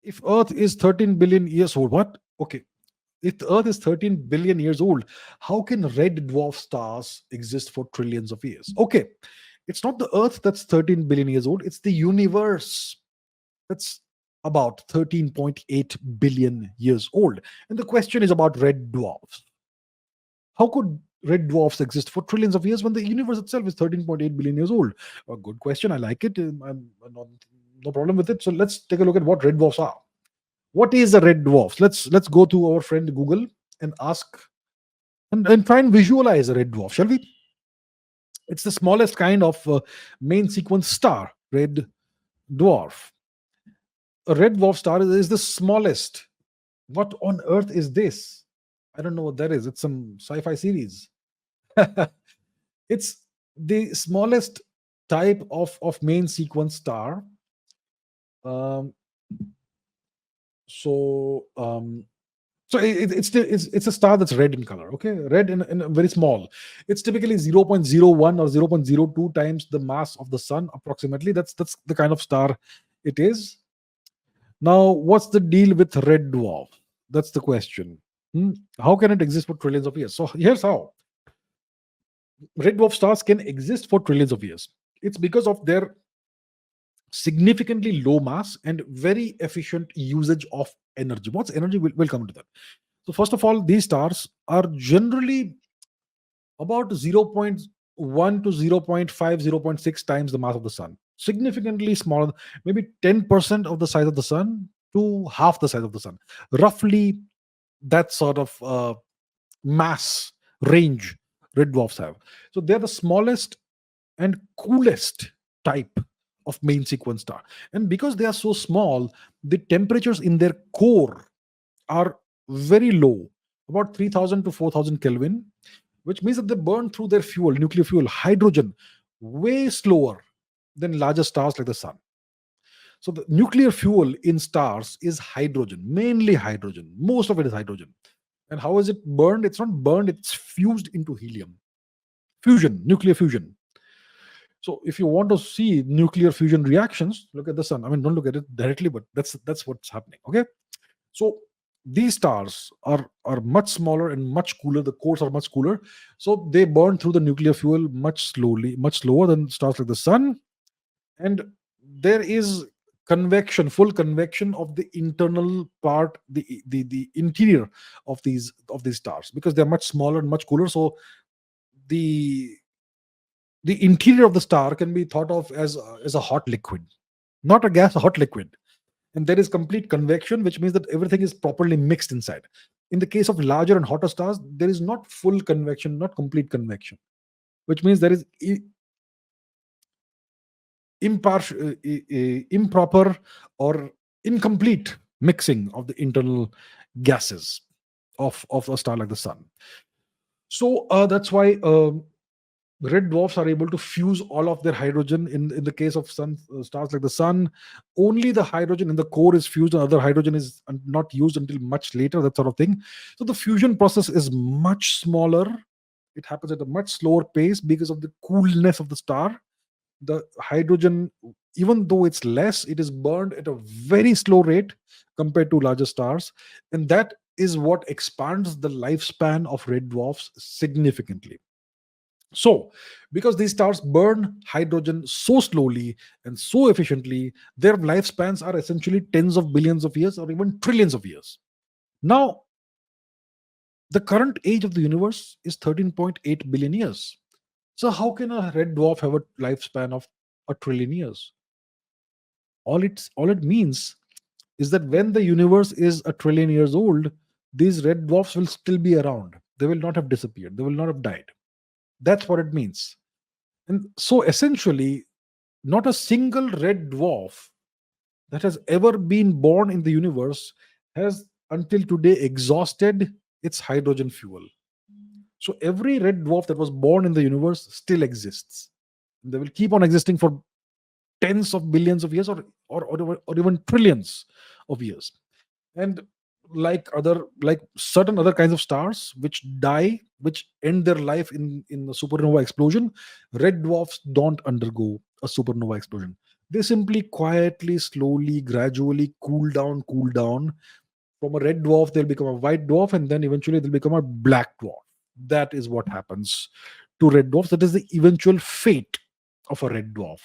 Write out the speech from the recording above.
If Earth is 13 billion years old, what? Okay. If the Earth is 13 billion years old, how can red dwarf stars exist for trillions of years? Okay. It's not the Earth that's 13 billion years old, it's the universe that's about 13.8 billion years old. And the question is about red dwarfs. How could red dwarfs exist for trillions of years when the universe itself is 13.8 billion years old? A good question. I like it. I'm not, no problem with it. So let's take a look at what red dwarfs are. What is a red dwarf? Let's go to our friend Google and ask and try and visualize a red dwarf, shall we? It's the smallest kind of main sequence star, red dwarf. A red dwarf star is the smallest. What on earth is this? I don't know what that is. It's some sci-fi series. It's the smallest type of main sequence star. Um, so it's a star that's red in color. Okay, red and very small. It's typically 0.01 or 0.02 times the mass of the sun, approximately. That's the kind of star it is. Now, what's the deal with red dwarf? That's the question. How can it exist for trillions of years? So here's how red dwarf stars can exist for trillions of years. It's because of their significantly low mass and very efficient usage of energy. What's energy? We'll come to that. So, first of all, these stars are generally about zero point 0.1 to 0.5, 0.6 times the mass of the sun. Significantly smaller, maybe 10% of the size of the sun to half the size of the sun. Roughly that sort of mass range red dwarfs have. So they're the smallest and coolest type of main sequence star. And because they are so small, the temperatures in their core are very low, about 3000 to 4000 Kelvin, which means that they burn through their fuel, nuclear fuel, hydrogen, way slower than larger stars like the sun. So the nuclear fuel in stars is hydrogen, mainly hydrogen. Most of it is hydrogen. And how is it burned? It's not burned, it's fused into helium. Fusion, nuclear fusion. So if you want to see nuclear fusion reactions, look at the sun. I mean, don't look at it directly, but that's what's happening. Okay. So these stars are much smaller and much cooler. The cores are much cooler. So they burn through the nuclear fuel much slowly, much slower than stars like the sun. And there is convection, full convection of the internal part, the interior of these stars, because they're much smaller and much cooler. So the the interior of the star can be thought of as a hot liquid, not a gas, a hot liquid. And there is complete convection, which means that everything is properly mixed inside. In the case of larger and hotter stars, there is not full convection, not complete convection, which means there is improper or incomplete mixing of the internal gases of a star like the sun. So that's why red dwarfs are able to fuse all of their hydrogen. In the case of stars like the sun, only the hydrogen in the core is fused and other hydrogen is not used until much later, that sort of thing. So the fusion process is much smaller. It happens at a much slower pace because of the coolness of the star. The hydrogen, even though it's less, it is burned at a very slow rate compared to larger stars, and that is what expands the lifespan of red dwarfs significantly. So, because these stars burn hydrogen so slowly and so efficiently, their lifespans are essentially tens of billions of years or even trillions of years. Now, the current age of the universe is 13.8 billion years. So, how can a red dwarf have a lifespan of a trillion years? All it means is that when the universe is a trillion years old, these red dwarfs will still be around. They will not have disappeared. They will not have died. That's what it means. And so essentially, not a single red dwarf that has ever been born in the universe has until today exhausted its hydrogen fuel. So every red dwarf that was born in the universe still exists. They will keep on existing for tens of billions of years or even trillions of years. And like certain other kinds of stars which die, which end their life in a supernova explosion, red dwarfs don't undergo a supernova explosion. They simply quietly, slowly, gradually cool down. From a red dwarf, they'll become a white dwarf, and then eventually they'll become a black dwarf. That is what happens to red dwarfs. That is the eventual fate of a red dwarf.